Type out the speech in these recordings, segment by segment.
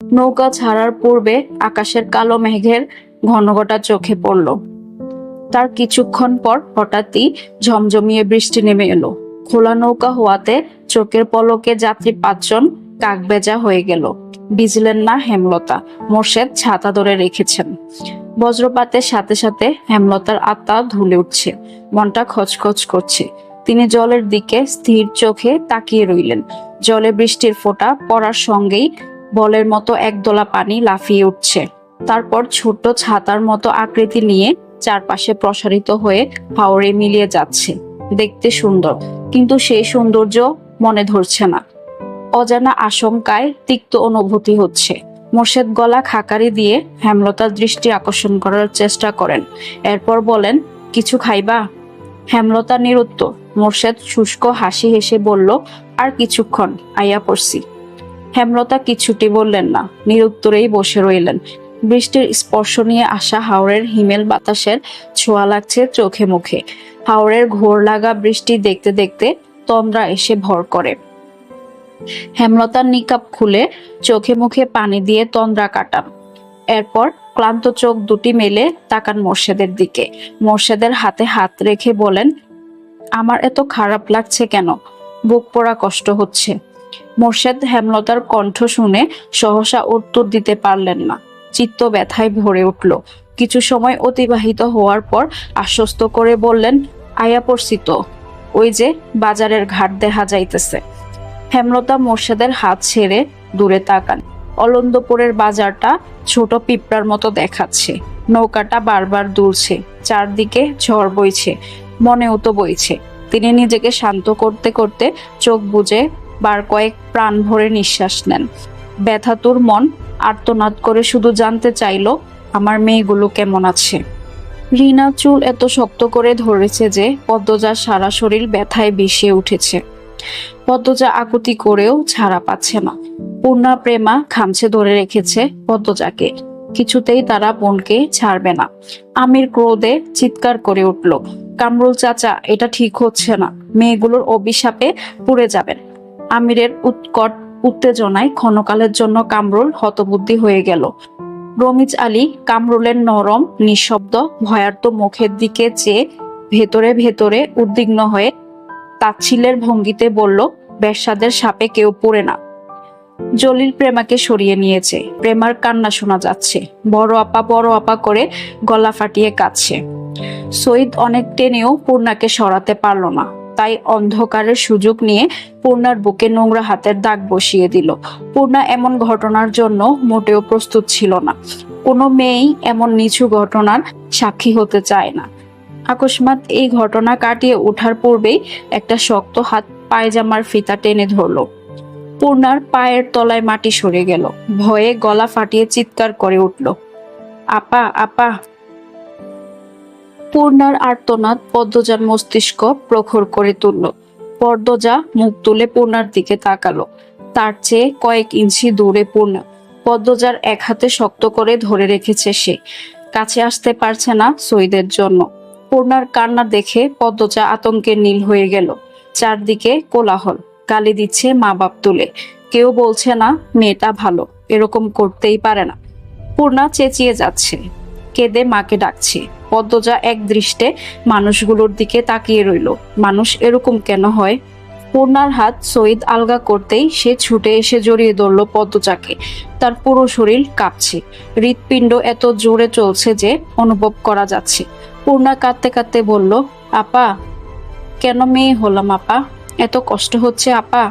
নৌকা ছাড়ার পূর্বে আকাশের কালো মেঘের ঘনঘটা চোখে পড়ল। তার কিছুক্ষণ পর হঠাৎই ঝমঝমিয়ে বৃষ্টি নেমে এলো। খোলা নৌকা হওয়াতে চোখের পলকে যাত্রী 5 জন কাকভেজা হয়ে গেল। ভিজলেন না হেমলতা। মোর্শেদ ছাতা ধরে রেখেছেন। বজ্রপাতের সাথে সাথে হেমলতার আত্মা ধুলে উঠছে, মনটা খচখচ করছে। তিনি জলের দিকে স্থির চোখে তাকিয়ে রইলেন। জলে বৃষ্টির ফোঁটা পড়ার সঙ্গেই বলের মতো একদলা পানি লাফিয়ে উঠছে। তারপর ছোট্ট ছাতার মতো আকৃতি নিয়ে চারপাশে প্রসারিত হয়ে হাওরে মিলিয়ে যাচ্ছে। দেখতে সুন্দর, কিন্তু সেই সৌন্দর্য মনে ধরছে না। অজানা আশঙ্কায় তিক্ত অনুভূতি হচ্ছে। মোর্শেদ গলা খাকারি দিয়ে হেমলতার দৃষ্টি আকর্ষণ করার চেষ্টা করেন। এরপর বলেন, কিছু খাইবা? হেমলতা নিরুত্তর। মোর্শেদ শুষ্ক হাসি হেসে বলল, আর কিছুক্ষণ, আইয়া পড়ছি। হেমলতা কিছুটি বললেন না, নিরুত্তরেই বসে রইলেন। বৃষ্টির স্পর্শ নিয়ে আসা হাওরের হিমেল বাতাসের ছোঁয়া লাগছে চোখে মুখে। হাওরের ঘোর লাগা বৃষ্টি দেখতে দেখতে তন্দ্রা এসে ভর করে। হেমলতার নিকাব খুলে চোখে মুখে পানি দিয়ে তন্দ্রা কাটান। এরপর ক্লান্ত চোখ দুটি মেলে তাকান মোর্শেদের দিকে। মোর্শেদের হাতে হাত রেখে বলেন, আমার এত খারাপ লাগছে কেন? বুক পোড়া কষ্ট হচ্ছে। মোর্শেদ হেমলতার কণ্ঠ শুনে সহসা উত্তর দিতে পারলেন না। চিত্ত ব্যথায় ভরে উঠল। কিছু সময় অতিবাহিত হওয়ার পর আশ্বস্ত করে বললেন, আয়া পড়ছি তো, ওই যে বাজারের ঘাট দেখা যাইতেছে। হেমলতা মোর্শেদের হাত ছেড়ে দূরে তাকান। অলন্দপুরের বাজারটা ছোট পিঁপড়ার মতো দেখাচ্ছে। নৌকাটা বারবার দুলছে, চারদিকে ঝড় বইছে, মনেও তো বইছে। তিনি নিজেকে শান্ত করতে করতে চোখ বুজে বার কয়েক প্রাণ ভরে নিঃশ্বাস নেন। ব্যথাতুর মন আর্তনাদ করে শুধু জানতে চাইল, আমার মেয়েগুলো কেমন আছে। রিনা চুল এত শক্ত করে ধরেছে যে পদ্মজার সারা শরীর ব্যথায় বিষিয়ে উঠেছে। পদ্মজা আকুতি করেও ছাড়া পাচ্ছে না। পূর্ণা প্রেমা খামছে ধরে রেখেছে পদ্মজাকে। কিছুতেই তারা বোনকে ছাড়বে না। আমির ক্রোধে চিৎকার করে উঠল, কামরুল চাচা, এটা ঠিক হচ্ছে না। মেয়েগুলোর অভিশাপে পুড়ে যাবেন। আমিরের উৎকট উত্তেজনায় ক্ষণকালের জন্য কামরুল হতবুদ্ধি হয়ে গেল। রমিজ আলী কামরুলের নরম নিঃশব্দ ভয়ার্ত মুখের দিকে চেয়ে ভেতরে ভেতরে উদ্বিগ্ন হয়ে তাচ্ছিল্যের ভঙ্গিতে বলল, বেশ্যাদের সাপে কেউ পড়ে না। জলিল প্রেমাকে সরিয়ে নিয়েছে। প্রেমার কান্না শোনা যাচ্ছে। বড় আপা করে গলা ফাটিয়ে কাঁদছে। সঈদ অনেক টেনেও পূর্ণাকে সরাতে পারল না। তাই অন্ধকারের সুযোগ নিয়ে পূর্ণার বুকে নোংরা হাতের দাগ বসিয়ে দিল। পূর্ণা এমন ঘটনার জন্য মোটেও প্রস্তুত ছিল না। কোনো মেয়েই এমন নিচু ঘটনার সাক্ষী হতে চায় না। আকস্মাৎ এই ঘটনা কাটিয়ে ওঠার পূর্বেই একটা শক্ত হাত পায়জামার ফিতা টেনে ধরল। পূর্ণার পায়ের তলায় মাটি সরে গেল। ভয়ে গলা ফাটিয়ে চিৎকার করে উঠল, আপা, আপা। পূর্ণার আর্তনাদ পদ্মজার মস্তিষ্ক প্রখর করে তুলল। পদ্মজা মুখ তুলে পূর্ণার দিকে তাকালো। তার চেয়ে কয়েক ইঞ্চি দূরে পূর্ণা। পদ্মজার এক হাতে শক্ত করে ধরে রেখেছে সে। কাছে আসতে পারছে না সঈদের জন্য। পূর্ণার কান্না দেখে পদ্মজা আতঙ্কে নীল হয়ে গেল। চারদিকে কোলাহল, গালি দিচ্ছে মা বাপ তুলে। কেউ বলছে না মেয়েটা ভালো, এরকম করতেই পারে না। পূর্ণা চেঁচিয়ে যাচ্ছে, কেঁদে মাকে ডাকছে। পদ্মজা এক দৃষ্টে মানুষগুলোর দিকে তাকিয়ে রইল। মানুষ এরকম কেন হয়? পূর্ণার হাত সঈদ আলগা করতেই সে ছুটে এসে জড়িয়ে ধরল পদ্মজাকে। তার পুরো শরীর কাঁপছে। হৃৎপিণ্ড এত জোরে চলছে যে অনুভব করা যাচ্ছে। পূর্ণা কাঁদতে কাঁদতে বলল, আপা, কেন মেয়ে হলাম আপা? এত কষ্ট হচ্ছে আপা।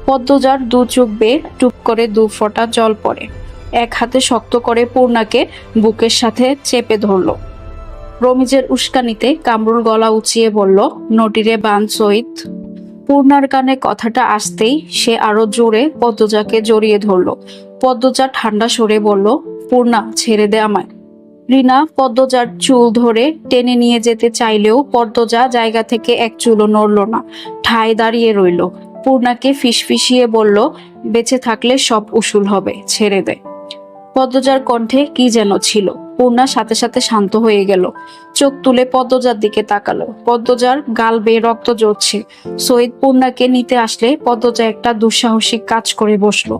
পদ্মজার দু চোখ বেয়ে টুপ করে 2 ফোঁটা জল পড়ে। এক হাতে শক্ত করে পূর্ণাকে বুকের সাথে চেপে ধরল। রমিজের উস্কানিতে কামরুল গলা উঁচিয়ে বলল, নটিরে বান সঈদ। পূর্ণার কানে কথাটা আসতেই সে আরো জোরে পদ্মজাকে জড়িয়ে ধরল। পদ্মজা ঠান্ডা সরে বলল, পূর্ণা, ছেড়ে দে আমায়। রিনা পদ্মজার চুল ধরে টেনে নিয়ে যেতে চাইলেও পদ্মজা জায়গা থেকে এক চুলও নড়ল না, ঠায় দাঁড়িয়ে রইল। পূর্ণাকে ফিসফিসিয়ে বলল, বেঁচে থাকলে সব উসুল হবে, ছেড়ে দে। পদ্মজার কণ্ঠে কি যেন ছিল, পূর্ণা সাথে সাথে শান্ত হয়ে গেল। চোখ তুলে পদ্মজার দিকে তাকালো। পদ্মজার গাল বেয়ে রক্ত ঝরছে। সৈয়দ পূর্ণাকে নিতে আসলে পদ্মজা একটা দুঃসাহসিক কাজ করে বসলো।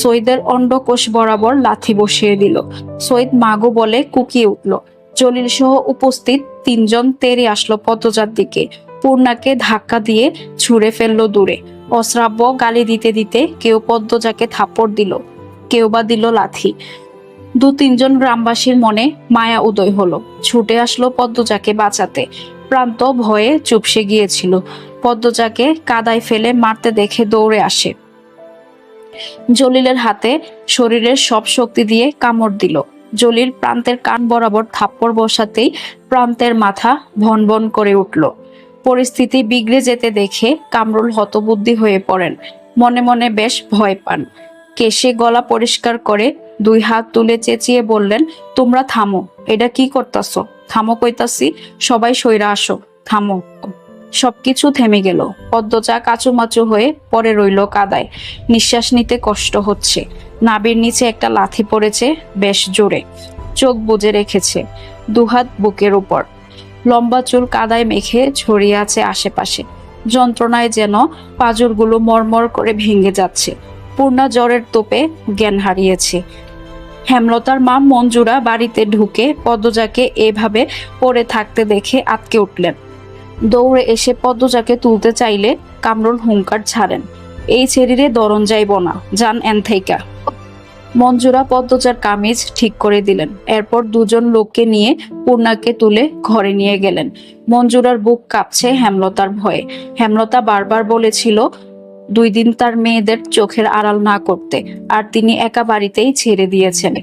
সৈয়দের অন্ডকোষ বরাবর লাথি বসিয়ে দিল। সৈয়দ মাগো বলে কুকিয়ে উঠল। জলিল সহ উপস্থিত তিনজন তেড়ে আসলো পদ্মজার দিকে। পূর্ণাকে ধাক্কা দিয়ে ছুঁড়ে ফেললো দূরে। অশ্রাব্য গালি দিতে দিতে কেউ পদ্মজাকে থাপ্পড় দিল, কেউ বা দিল লাথি। দু তিনজন গ্রামবাসীর মনে মায়া উদয় হলো। ছুটে আসলো পদ্মজাকে বাঁচাতে। প্রান্ত ভয়ে চুপসে গিয়েছিল। পদ্মজাকে কাদায় ফেলে মারতে দেখে দৌড়ে আসে। জলিলের হাতে শরীরের সব শক্তি দিয়ে কামড় দিল। জলিল প্রান্তের কান বরাবর থাপ্পড় বসাতেই প্রান্তের মাথা ভন ভন করে উঠল। পরিস্থিতি বিগড়ে যেতে দেখে কামরুল হতবুদ্ধি হয়ে পড়েন। মনে মনে বেশ ভয় পান। কেশে গলা পরিষ্কার করে 2 হাত তুলে চেঁচিয়ে বললেন, তোমরা থামো, এটা কি করতাছো? থামো কইতাছি, সবাই সইরা আসো, থামো। সবকিছু থেমে গেল। পদ্মজা কাচুমাচু হয়ে পড়ে রইল কাদায়। নিঃশ্বাস নিতে কষ্ট হচ্ছে। নাভির নিচে একটা লাথি পড়েছে বেশ জোরে। চোখ বুজে রেখেছে। 2 হাত বুকের উপর। লম্বা চুল কাদায় মেখে ছড়িয়ে আছে আশেপাশে। যন্ত্রণায় যেন পাঁজরগুলো মরমর করে ভেঙে যাচ্ছে। পূর্ণা জ্বরের তোপে জ্ঞান হারিয়েছে। হেমলতার মা মঞ্জুরা বাড়িতে ঢুকে পদ্মজাকে এভাবে পড়ে থাকতে দেখে আটকে উঠলেন। দৌড়ে এসে পদ্মজাকে তুলতে চাইলে কামরুল হুঙ্কার ছাড়েন, এই ছেড়িরে দরন যাইব না, যান এনথেইকা। মঞ্জুরা পদ্মজার কামিজ ঠিক করে দিলেন। এরপর 2 জন লোককে নিয়ে পূর্ণাকে তুলে ঘরে নিয়ে গেলেন। মঞ্জুরার বুক কাঁপছে হেমলতার ভয়ে। হেমলতা বারবার বলেছিল 2 দিন তার মেয়েদের চোখের আড়াল না করতে, আর তিনি একা বাড়িতেই ছেড়ে দিয়েছেন।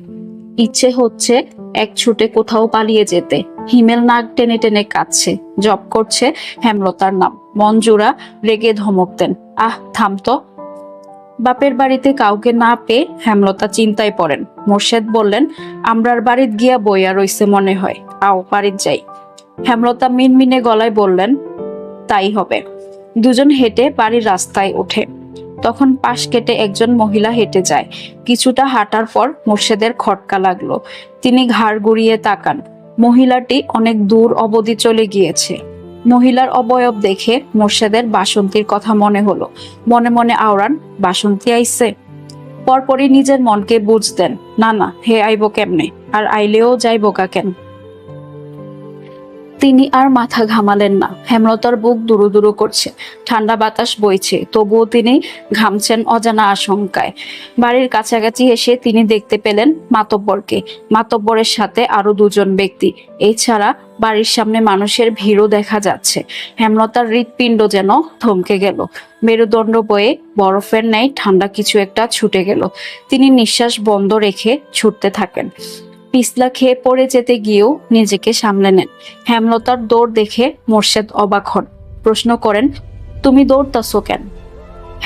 ইচ্ছে হচ্ছে এক ছুটে কোথাও পালিয়ে যেতে। হিমেল নাক টেনে টেনে কাঁদছে। জপ করছে হেমলতার নাম। মঞ্জুরা রেগে ধমক দেন, আহ থামতো। বাপের বাড়িতে কাউকে না পেয়ে হেমলতা চিন্তায় পড়েন। মোর্শেদ বললেন, আমরার বাড়িত গিয়া বইয়া রইছে মনে হয়, আও বাড়িত যাই। হেমলতা মিনমিনে গলায় বললেন, তাই হবে। 2 জন হেঁটে বাড়ির রাস্তায় ওঠে। তখন পাশ কেটে একজন মহিলা হেঁটে যায়। কিছুটা হাঁটার পর মোর্শেদের খটকা লাগলো। তিনি ঘাড় ঘুরিয়ে তাকান। মহিলাটি অনেক দূর অবধি চলে গিয়েছে। মহিলার অবয়ব দেখে মোর্শেদের বাসন্তীর কথা মনে হলো। মনে মনে আওড়ান, বাসন্তী আইছে। পরপরই নিজের মনকে বুঝতেন, না না, হে আইব কেমনে, আর আইলেও যাইব কা কেন। তিনি আর মাথা ঘামালেন না। হেমলতার বুক দুরু দুরু করছে। ঠান্ডা বাতাস বইছে, তবুও তিনি ঘামছেন অজানা আশঙ্কায়। বাড়ির কাছাকাছি এসে তিনি দেখতে পেলেন মাতব্বরকে। মাতব্বরের সাথে আরো 2 জন ব্যক্তি। এছাড়া বাড়ির সামনে মানুষের ভিড়ও দেখা যাচ্ছে। হেমলতার হৃৎপিণ্ড যেন থমকে গেল। মেরুদণ্ড বয়ে বরফের ন্যায় ঠান্ডা কিছু একটা ছুটে গেল। তিনি নিঃশ্বাস বন্ধ রেখে ছুটতে থাকেন। পিছলা খেয়ে পড়ে যেতে গিয়েও নিজেকে সামলে নেন। হেমলতার দৌড় দেখে মোর্শেদ অবাক হন। প্রশ্ন করেন, তুমি দৌড়তাছো কেন?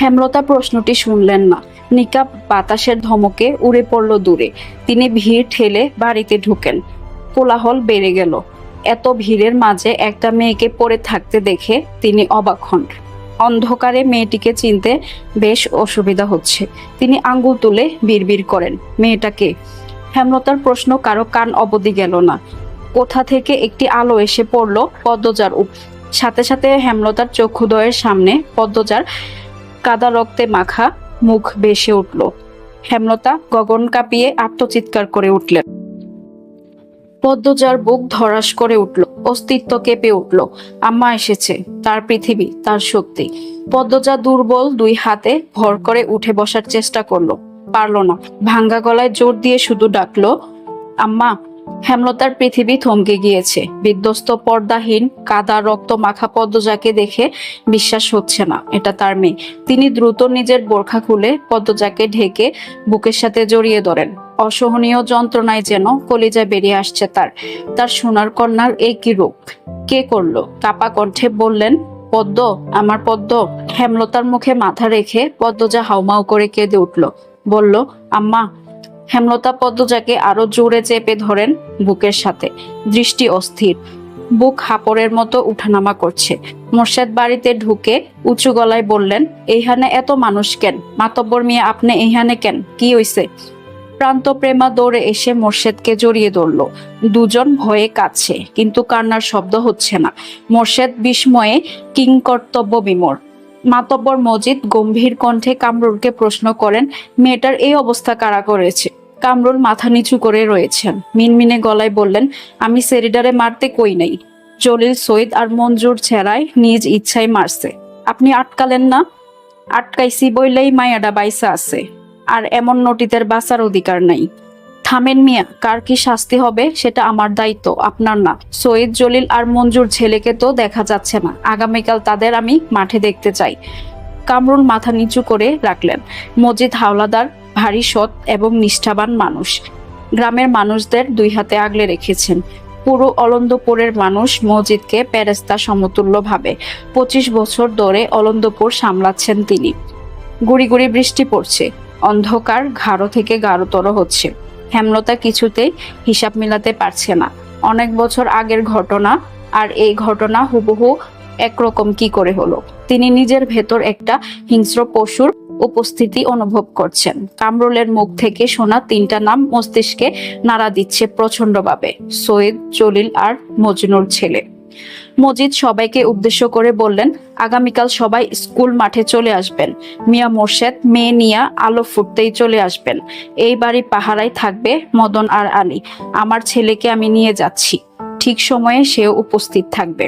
হেমলতা প্রশ্নটি শুনলেন না। নিকাব বাতাসের ধমকে উড়ে পড়ল দূরে। তিনি ভিড় ঠেলে বাড়িতে ঢুকেন। কোলাহল বেড়ে গেল। এত ভিড়ের মাঝে একটা মেয়েকে পড়ে থাকতে দেখে তিনি অবাক হন। অন্ধকারে মেয়েটিকে চিনতে বেশ অসুবিধা হচ্ছে। তিনি আঙ্গুল তুলে বিড়বিড় করেন, মেয়েটাকে। হেমলতার প্রশ্ন কারো কান অবধি গেল না। কোথা থেকে একটি আলো এসে পড়ল পদ্মজার সাথে সাথে হেমলতার চক্ষুদ্বয়ের সামনে পদ্মজার কাদা রক্তে মাখা মুখ ভেসে উঠল। হেমলতা গগন কাঁপিয়ে আত্মচিৎকার করে উঠলেন। পদ্মজার বুক ধড়াস করে উঠল, অস্তিত্ব কেঁপে উঠল। আম্মা এসেছে, তার পৃথিবী, তার শক্তি। পদ্মজা দুর্বল 2 হাতে ভর করে উঠে বসার চেষ্টা করলো, পারল না। ভাঙ্গা গলায় জোর দিয়ে শুধু ডাকলো, আম্মা। হেমলতার পৃথিবী থমকে গিয়েছে। বিধ্বস্ত, পর্দাহীন, কাদা রক্ত মাখা পদ্মজাকে দেখে বিশ্বাস হচ্ছে না এটা তার মেয়ে। তিনি দ্রুত নিজের বোরখা খুলে পদ্মজাকে ঢেকে বুকের সাথে জড়িয়ে ধরেন। অসহনীয় যন্ত্রণায় যেন কলিজা বেরিয়ে আসছে তার। তার সোনার কন্যার এই কি রূপ! কে করলো? কাপা কণ্ঠে বললেন, পদ্ম, আমার পদ্ম। হেমলতার মুখে মাথা রেখে পদ্মজা হাউমাউ করে কেঁদে উঠল। বলল, আম্মা। হেমলতা পদ্মজাকে আরো জোরে চেপে ধরেন বুকের সাথে। দৃষ্টি অস্থির, বুক হাপড়ের মতো উঠানামা করছে। মোর্শেদ বাড়িতে ঢুকে উঁচু গলায় বললেন, এইখানে এত মানুষ কেন? মাতব্বর মিয়া, আপনি এইখানে কেন? কি হইছে? প্রান্তপ্রেমা দৌড়ে এসে মোর্শেদকে জড়িয়ে ধরল। দুজন ভয়ে কাঁদছে, কিন্তু কান্নার শব্দ হচ্ছে না। মোর্শেদ বিস্ময়ে কিংকর্তব্য বিমূঢ়। মাতব্বর মজিদ গম্ভীর কণ্ঠে কামরুলকে প্রশ্ন করেন, মেয়েটার এই অবস্থা কারা করেছে? কামরুল মাথা নিচু করে রয়েছেন। মিনমিনে গলায় বললেন, আমি সেরিডারে মারতে কই নাই। জলিল, সৈয়দ আর মঞ্জুর ছেড়ায় নিজ ইচ্ছায় মারছে। আপনি আটকালেন না? আটকাইছি বইলেই মায়াডা বাইসা আছে, আর এমন নটিদের বাঁচার অধিকার নাই। থামেন মিয়া, কার কি শাস্তি হবে সেটা আমার দায়িত্ব, আপনার না। সৈয়দ, জলিল আর মঞ্জুর ছেলেকে তো দেখা যাচ্ছে না। আগামীকাল তাদের আমি মাঠে দেখতে চাই। কামরুল মাথা নিচু করে রাখলেন। মজিদ হাওলাদার ভারী সৎ এবং নিষ্ঠাবান মানুষ। গ্রামের মানুষদের দুই হাতে আগলে রেখেছেন। পুরো অলন্দপুরের মানুষ মজিদকে পেরেস্তা সমতুল্য ভাবে। 25 বছর ধরে অলন্দপুর সামলাচ্ছেন তিনি। গুড়ি গুড়ি বৃষ্টি পড়ছে। অন্ধকার গাঢ় থেকে গাঢ়তর হচ্ছে। হেমলতা কিছুতেই হিসাব মিলাতে পারছে না। অনেক বছর আগের ঘটনা আর এই ঘটনা হুবহু একরকম কি করে হলো। তিনি নিজের ভেতর একটা হিংস্র পশুর উপস্থিতি অনুভব করছেন। কামরুলের মুখ থেকে শোনা 3টা নাম মস্তিষ্কে নাড়া দিচ্ছে প্রচন্ডভাবে, সৈয়দ, জলিল আর মজনুর ছেলে। মজিদ সবাইকে উদ্দেশ্য করে বললেন, আগামীকাল সবাই স্কুল মাঠে চলে আসবেন। মিয়া মোর্শেদ মেয়ে নিয়া আলো ফুটতেই চলে আসবেন। এই বাড়ি পাহারায় থাকবে মদন আর আলী। আমার ছেলেকে আমি নিয়ে যাচ্ছি, ঠিক সময়ে সেও উপস্থিত থাকবে।